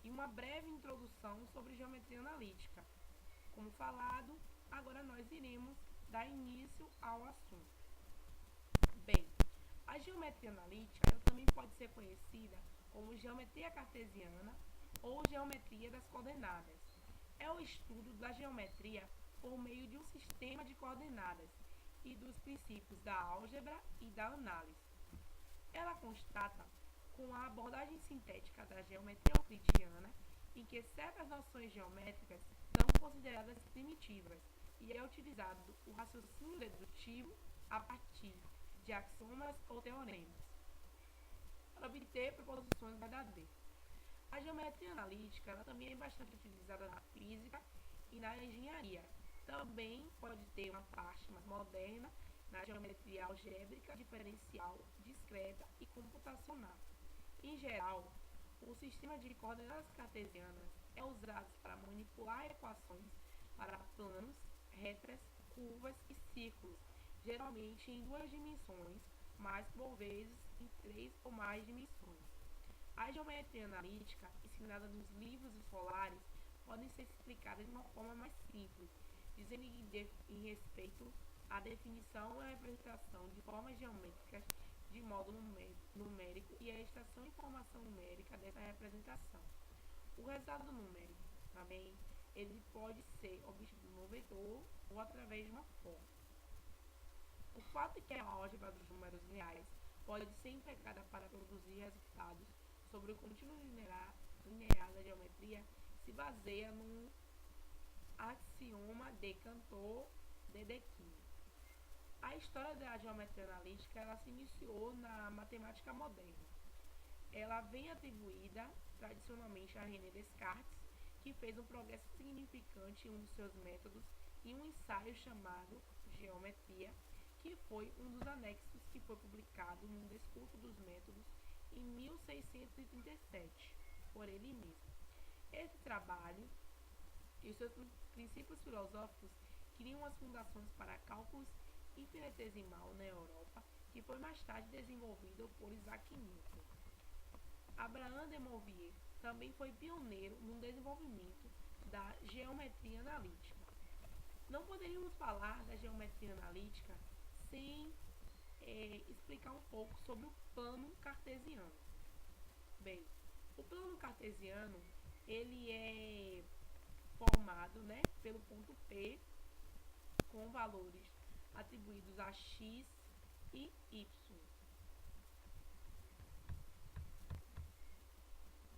e uma breve introdução sobre geometria analítica. Como falado, agora nós iremos dar início ao assunto. Bem, a geometria analítica ela também pode ser conhecida como geometria cartesiana ou geometria das coordenadas. É o estudo da geometria por meio de um sistema de coordenadas e dos princípios da álgebra e da análise. Ela constata com a abordagem sintética da geometria euclidiana, em que certas noções geométricas são consideradas primitivas e é utilizado o raciocínio dedutivo a partir de axiomas ou teoremas para obter proposições verdadeiras. A geometria analítica ela também é bastante utilizada na física e na engenharia. Também pode ter uma parte mais moderna na geometria algébrica, diferencial, discreta e computacional. Em geral, o sistema de coordenadas cartesianas é usado para manipular equações para planos, retas, curvas e círculos, geralmente em duas dimensões, mas por vezes em três ou mais dimensões. A geometria analítica, ensinada nos livros escolares, pode ser explicada de uma forma mais simples, dizendo em respeito à definição e representação de formas geométricas de modo numérico e a extração de informação numérica dessa representação. O resultado numérico, também, ele pode ser obtido no vetor ou através de uma forma. O fato é que a álgebra dos números reais pode ser empregada para produzir resultados sobre o contínuo linear da geometria se baseia no axioma de Cantor-Dedekind. A história da geometria analítica ela se iniciou na matemática moderna. Ela vem atribuída tradicionalmente a René Descartes, que fez um progresso significante em um dos seus métodos em um ensaio chamado Geometria, que foi um dos anexos que foi publicado num discurso dos métodos em 1637, por ele mesmo. Esse trabalho e os seus princípios filosóficos criam as fundações para cálculos infinitesimal na Europa, que foi mais tarde desenvolvido por Isaac Newton. Abraham de Moivre também foi pioneiro no desenvolvimento da geometria analítica. Não poderíamos falar da geometria analítica sem explicar um pouco sobre o plano cartesiano. Bem, o plano cartesiano ele é formado, pelo ponto P com valores atribuídos a x e y.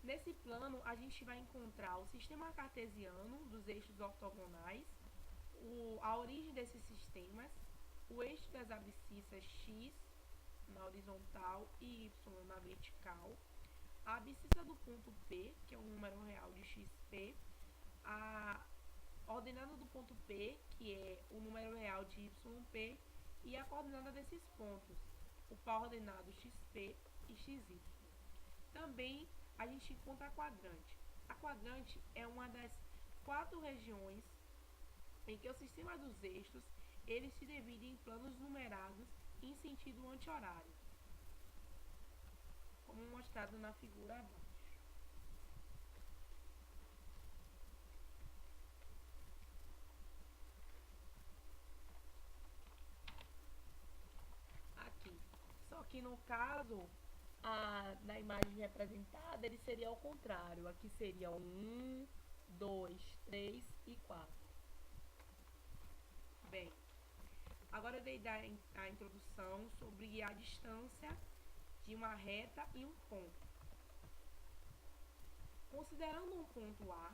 Nesse plano, a gente vai encontrar o sistema cartesiano dos eixos ortogonais, a origem desses sistemas, o eixo das abscissas x na horizontal e y na vertical, a abscissa do ponto P, que é o número real de xp, a ordenada do ponto P, que é o número real de yp, e a coordenada desses pontos, o par ordenado xp e xy. Também a gente encontra a quadrante. A quadrante é uma das 4 regiões em que o sistema dos eixos ele se divide em planos numerados em sentido anti-horário, como mostrado na figura abaixo. Aqui. Só que no caso, na imagem representada, ele seria ao contrário. Aqui seria 1, 2, 3 e 4. Bem, agora eu dei a introdução sobre a distância de uma reta e um ponto. Considerando um ponto A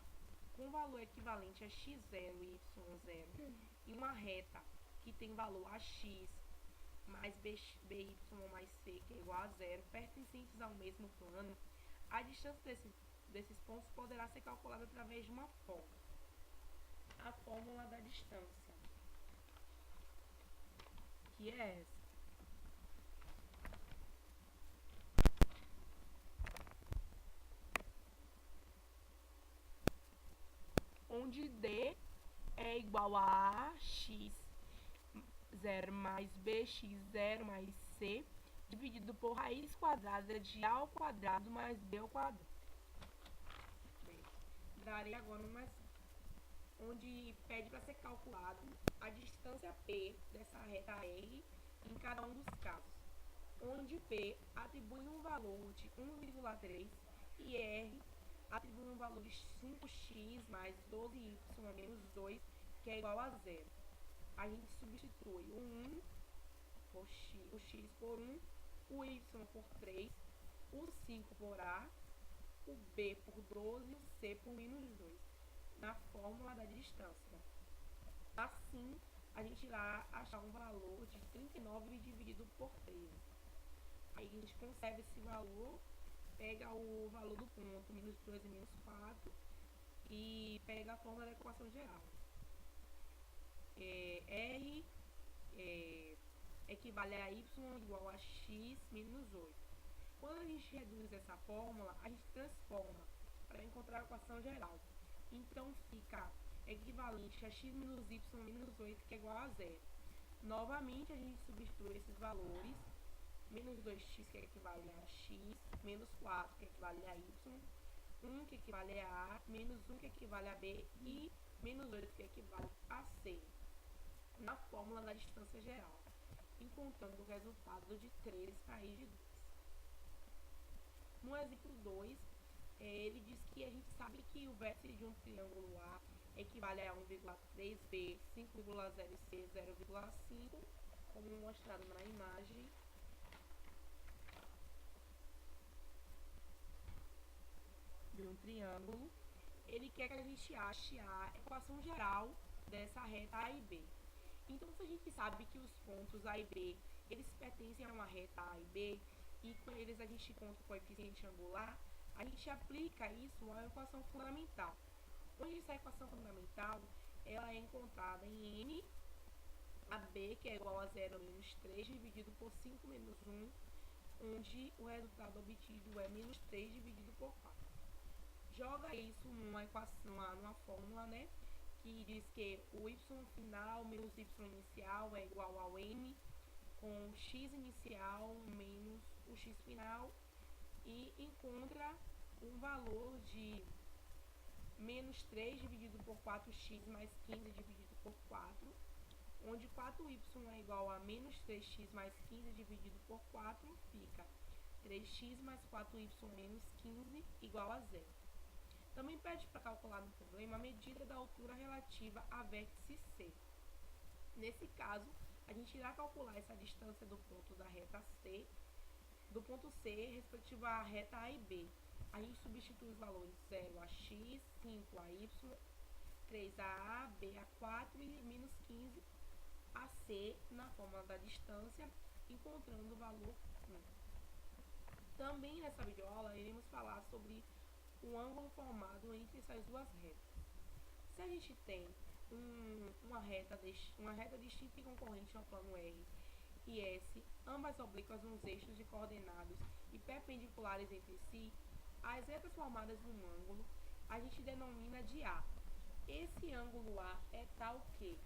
com valor equivalente a x0 e y0 e uma reta que tem valor ax mais by mais c, que é igual a zero, pertencentes ao mesmo plano, a distância desses pontos poderá ser calculada através de uma fórmula. A fórmula da distância, que é essa. Onde D é igual a x0 mais bx0 mais c, dividido por raiz quadrada de a ao quadrado mais b ao quadrado. Darei agora um exemplo, onde pede para ser calculado a distância P dessa reta R em cada um dos casos, onde P atribui um valor de 1,3 e R atribui um valor de 5x mais 12y menos 2, que é igual a zero. A gente substitui o 1 por x, o x por 1, o y por 3, o 5 por a, o b por 12 e o c por menos 2, na fórmula da distância. Assim, a gente irá achar um valor de 39 dividido por 13. Aí a gente conserva esse valor, pega o valor do ponto, menos 2 e menos 4, e pega a fórmula da equação geral. R equivale a y igual a x menos 8. Quando a gente reduz essa fórmula, a gente transforma para encontrar a equação geral. Então, fica equivalente a x menos y menos 8, que é igual a zero. Novamente, a gente substitui esses valores. Menos 2x, que equivale a x, menos 4, que equivale a y, 1, que equivale a a, menos 1, que equivale a b, e menos 8, que equivale a c, na fórmula da distância geral, encontrando o resultado de 3 raiz de 2. No exemplo 2, ele diz que a gente sabe que o vértice de um triângulo A equivale a 1,3b, 5,0c, 0,5, como mostrado na imagem. De um triângulo. Ele quer que a gente ache a equação geral dessa reta A e B. Então, se a gente sabe que os pontos A e B, eles pertencem a uma reta A e B, e com eles a gente encontra o coeficiente angular, a gente aplica isso a uma equação fundamental. Onde essa equação fundamental, ela é encontrada em N, a B, que é igual a 0 menos 3, dividido por 5 menos 1, onde o resultado obtido é menos 3 dividido por 4. Joga isso numa equação, numa fórmula, né? Que diz que o y final menos y inicial é igual ao m, com x inicial menos o x final, e encontra um valor de menos 3 dividido por 4x mais 15 dividido por 4, onde 4y é igual a menos 3x mais 15 dividido por 4, fica 3x mais 4y menos 15 igual a zero. Também pede para calcular no problema a medida da altura relativa a vértice C. Nesse caso, a gente irá calcular essa distância do ponto da reta C, do ponto C respectivo à reta A e B. A gente substitui os valores 0 a x, 5 a y, 3 a b a 4 e menos 15 a c na fórmula da distância, encontrando o valor 1. Também nessa videoaula iremos falar sobre o ângulo formado entre essas duas retas. Se a gente tem uma reta distinta e concorrente ao plano R e S, ambas oblíquas nos eixos de coordenados e perpendiculares entre si, as retas formadas num ângulo a gente denomina de A. Esse ângulo A é tal que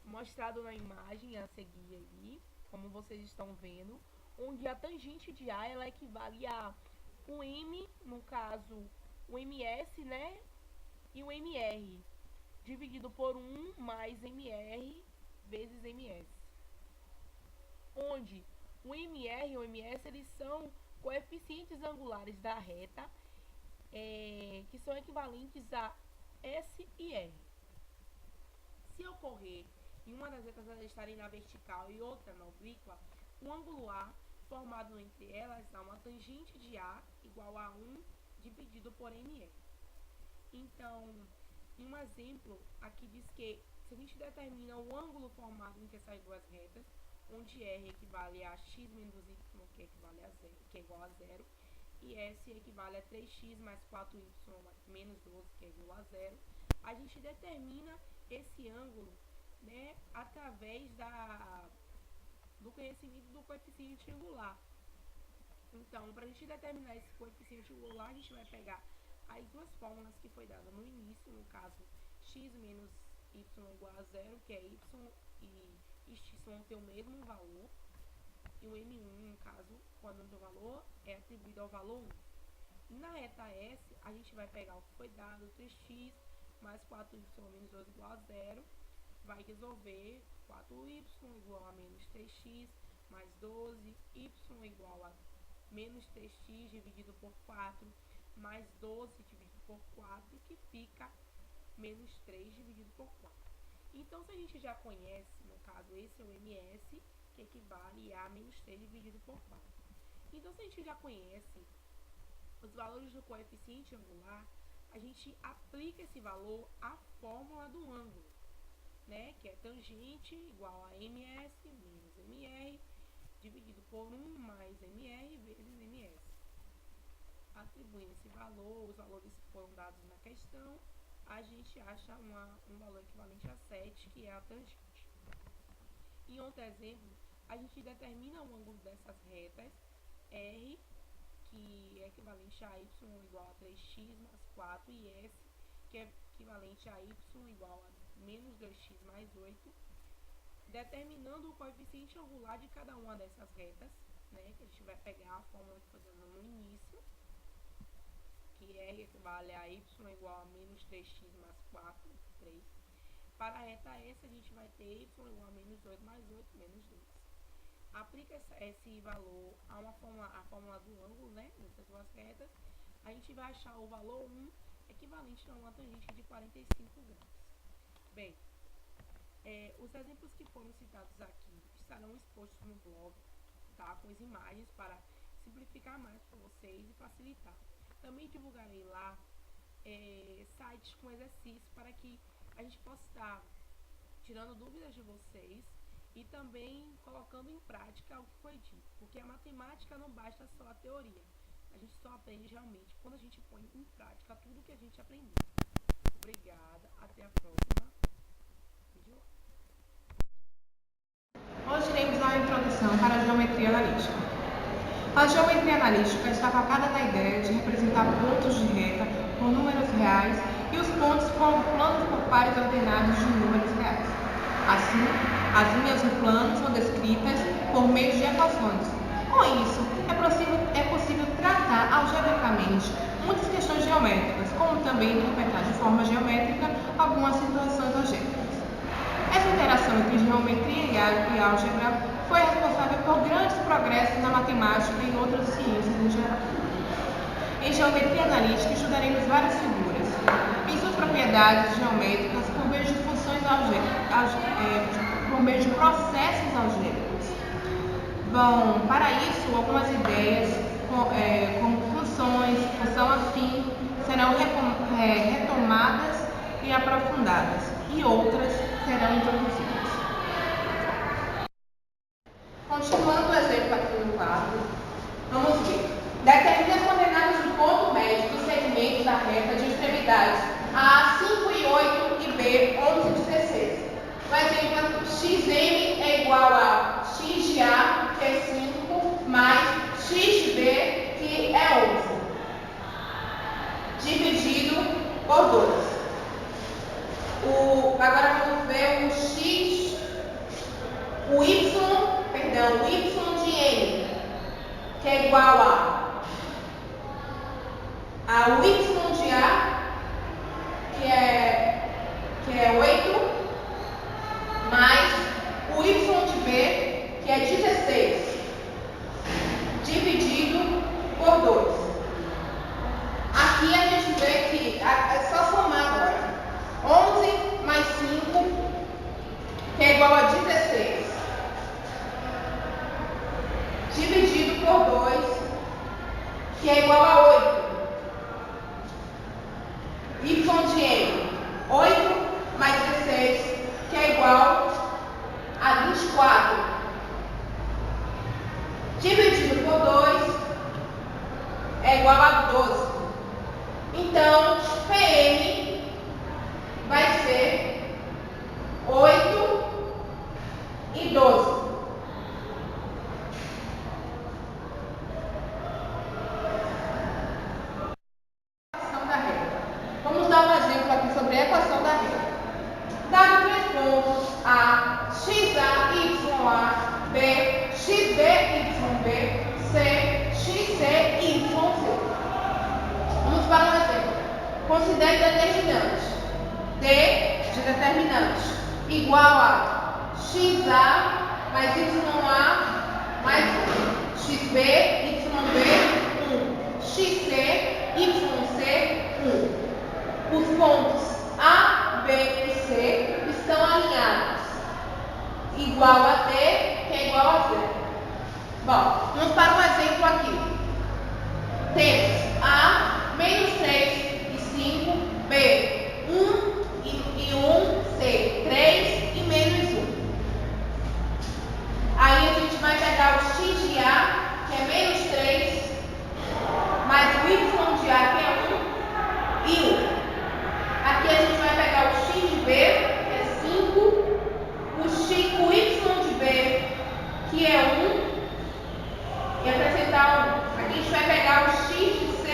mostrado na imagem a seguir aí, como vocês estão vendo, onde a tangente de A ela equivale a o M, no caso o MS, né, e o MR, dividido por 1 mais MR vezes MS, onde o MR e o MS eles são coeficientes angulares da reta, que são equivalentes a S e R. Se ocorrer e uma das retas estarem na vertical e outra na oblíqua, o ângulo A formado entre elas dá uma tangente de A igual a 1 dividido por MR. Então, em um exemplo, aqui diz que se a gente determina o ângulo formado entre essas duas retas, onde R equivale a x menos y, que equivale a 0, que é igual a 0, e S equivale a 3x mais 4y menos 12, que é igual a 0, a gente determina esse ângulo, né, através do conhecimento do coeficiente angular. Então, para a gente determinar esse coeficiente angular, a gente vai pegar as duas fórmulas que foi dada no início, no caso x menos y igual a zero, que é y e x vão ter o mesmo valor, e o n1, no caso, quando o valor é atribuído ao valor 1. Na reta S, a gente vai pegar o que foi dado, 3x mais 4y menos 2 igual a zero, vai resolver 4y igual a menos 3x mais 12, y igual a menos 3x dividido por 4, mais 12 dividido por 4, que fica menos 3 dividido por 4. Então, se a gente já conhece, no caso, esse é o MS, que equivale a menos 3 dividido por 4. Então, se a gente já conhece os valores do coeficiente angular, a gente aplica esse valor à fórmula do ângulo, né? Que é tangente igual a MS menos MR dividido por 1 mais MR vezes MS. Atribuindo esse valor, os valores que foram dados na questão, a gente acha um valor equivalente a 7, que é a tangente. Em outro exemplo, a gente determina o ângulo dessas retas, R, que é equivalente a y igual a 3x mais 4, e S, que é equivalente a y igual a menos 2x mais 8, determinando o coeficiente angular de cada uma dessas retas, né, que a gente vai pegar a fórmula que foi dada no início, que R equivale a y igual a menos 3x mais 4, 3. Para a reta S, a gente vai ter y igual a menos 2 mais 8, menos 2. Aplica esse valor a fórmula do ângulo, né, nessas duas retas, a gente vai achar o valor 1 equivalente a uma tangente de 45 graus. Bem, os exemplos que foram citados aqui estarão expostos no blog, tá, com as imagens para simplificar mais para vocês e facilitar. Também divulgarei lá sites com exercícios para que a gente possa estar tirando dúvidas de vocês e também colocando em prática o que foi dito, porque a matemática não basta só a teoria, a gente só aprende realmente quando a gente põe em prática tudo que a gente aprendeu. Obrigada, até a próxima. Hoje iremos dar uma introdução para a geometria analítica. A geometria analítica está focada na ideia de representar pontos de reta com números reais e os pontos com planos por pares ordenados de números reais. Assim, as linhas do plano são descritas por meio de equações. Com isso, é possível tratar algebricamente muitas questões geométricas, como também interpretar de forma geométrica algumas situações algébricas. Essa interação entre geometria e álgebra foi responsável por grandes progressos na matemática e em outras ciências em geral. Em geometria analítica, estudaremos várias figuras em suas propriedades geométricas por meio de funções por meio de processos algébricos. Bom, para isso, algumas ideias como funções, função afim, serão retomadas e aprofundadas, e outras serão introduzidas. Continuando o exemplo aqui no quadro, vamos ver. Determine as coordenadas do ponto médio do segmento da reta de extremidades A 5 e 8 e B 11 e 16. O exemplo, xm é igual a x de A, que é 5, mais x de B, que é 11, dividido por 2. Agora vamos ver o y de n, que é igual ao y de A, que é 8, mais o y de B, que é 16, dividido por 2. Aqui a gente vê que é só somar agora. 11 mais 5, que é igual a 16, dividido por 2, que é igual a 8. Y de n, 8 mais 16, que é igual a 24, dividido por 2, é igual a 12. Então, Pm vai ser 8 e 12. Equação da reta. Vamos dar um exemplo aqui sobre a equação da reta. xb, yb, c, xc, yc. Vamos para um exemplo. Considere determinante. D de determinante igual a xa mais ya mais 1. Xb, yb, 1. Xc, yc, 1. Os pontos A, B e C estão alinhados. Igual a D, que é igual a 0. Bom, vamos para um exemplo aqui. Temos A, menos 3 e 5, B, 1 e 1, C, 3 e menos 1. Aí a gente vai pegar o x de A, que é menos 3, mais o y de A, que é 1, e 1. Aqui a gente vai pegar o x de B, que é 5, o y de B, que é 1, e acrescentar 1. Aqui a gente vai pegar o x de C,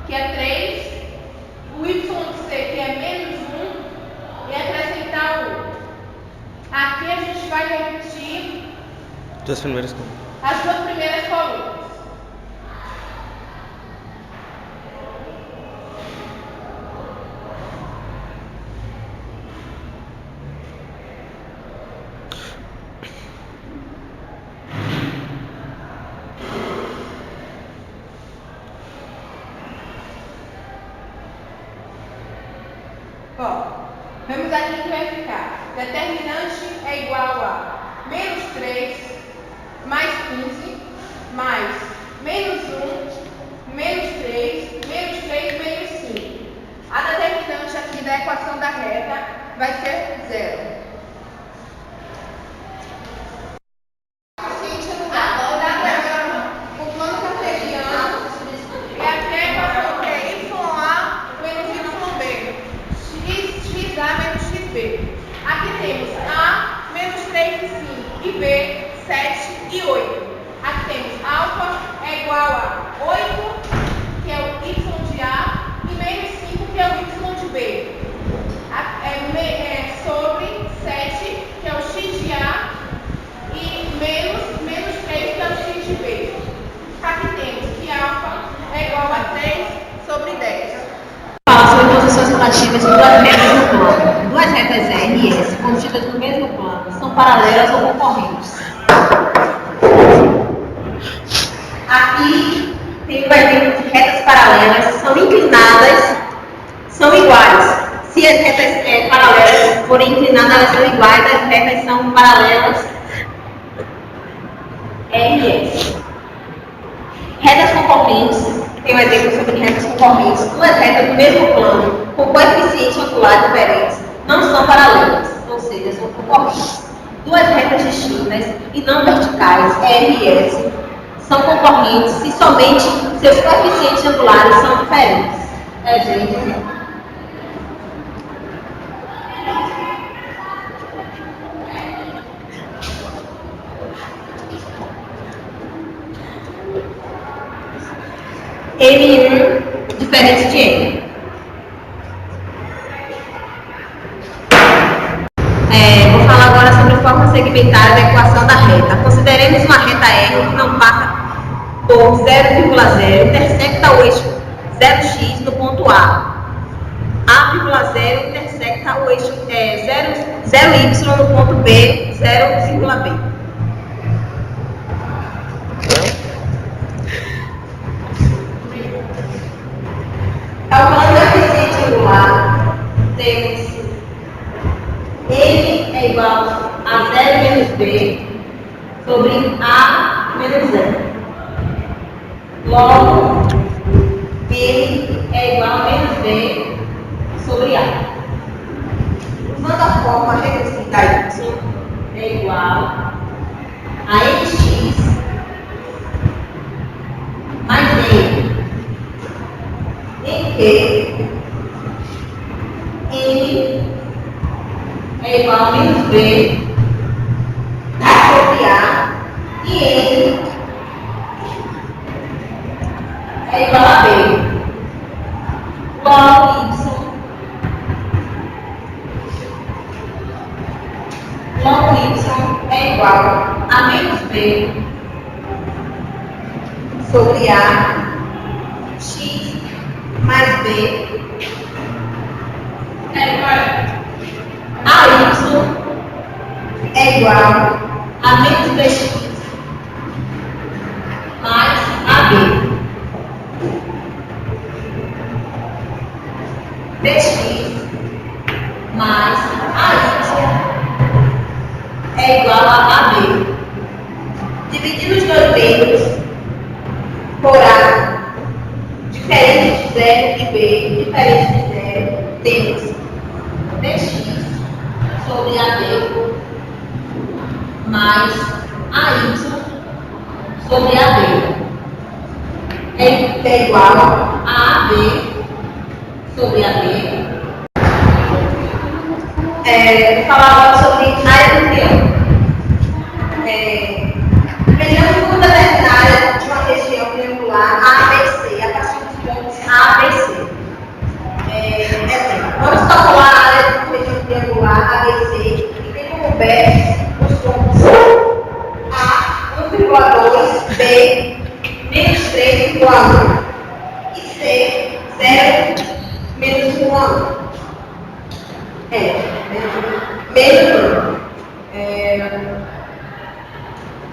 que é 3, o y de C, que é menos 1, e acrescentar 1. Aqui a gente vai repetir as duas primeiras colunas. Bom, vamos aqui que vai ficar. Determinante é igual a menos 3 mais 15 mais menos 1, menos 3, menos 5. A determinante aqui da equação da reta vai ser 0. O plano cartesiano é aqui a equação que é YA menos YB. XA menos XB. Aqui temos A menos 3 e 5 e B 7 e 8. Aqui temos alfa é igual a 8, que é o y de A, e menos 5, que é o y de B. Sobre 7, que é o x de A, e menos 3, que é o x de B. Aqui temos que alfa é igual a 3 sobre 10. Fala sobre posições relativas de duas retas no plano. Duas retas R e S, contidas no mesmo plano, são paralelas ou concorrentes. Aqui tem um exemplo de retas paralelas, são inclinadas, são iguais. Se as retas paralelas forem inclinadas, elas são iguais, as retas são paralelas R e S. Retas concorrentes, tem um exemplo sobre retas concorrentes. Duas retas do mesmo plano, com coeficientes angulares diferentes, não são paralelas, ou seja, são concorrentes. Duas retas distintas e não verticais, R e S, são concorrentes se somente seus coeficientes angulares são diferentes. Exemplo. M1 diferente de M. Vou falar agora sobre a forma segmentária da equação da reta. Consideremos uma reta R que não passa por 0,0, intersecta o eixo 0x no ponto A. A,0 intersecta o eixo 0y no ponto B, 0,b. Calculando o coeficiente angular, temos N é igual a 0 menos B sobre A menos 0. Logo, N é igual a menos B sobre A. Usando a forma regressiva da Y é igual a NX mais N, em que N é igual a menos B sobre A e N é igual a B. Logo Y é igual A menos B sobre A, X mais B a Y é igual a menos BX mais AB. BX mais AY é igual a AB. Dividindo os dois termos por A diferente de 0 e B diferente de 0, temos BX sobre AB mais AY sobre AB é igual a AB sobre AB. Vou falar agora sobre área do triângulo. Mediante o determinar de uma região triangular ABC a partir dos pontos ABC. Vamos calcular a área de uma região triangular ABC e tem como base os pontos A, 1,2, B, menos 3,1 e C, 0, menos 1,1. Menos 1.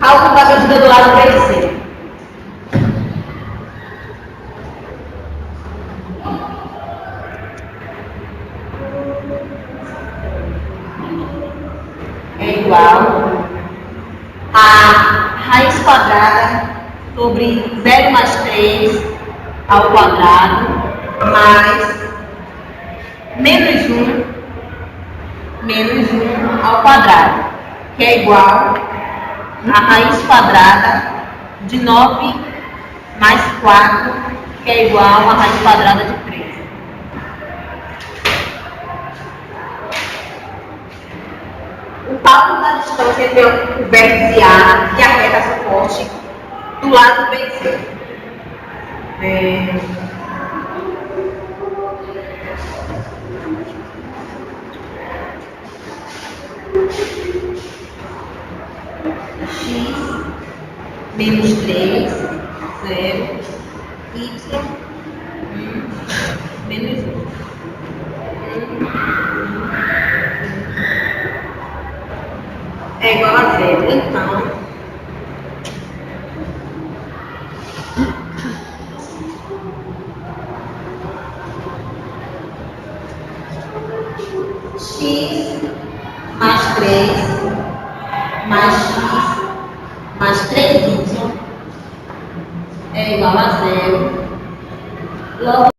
Cálculo da medida do lado BC. É igual a raiz quadrada sobre 0 mais 3 ao quadrado mais menos 1 ao quadrado, que é igual a raiz quadrada de 9 mais 4, que é igual a raiz quadrada de 3. O cálculo da distância entre o vértice A e a reta suporte do lado BC. X menos 3, 0, Y, 1, menos 1. É igual a 0. Então, X mais 3 mais X mais 3Y é igual a 0. Logo,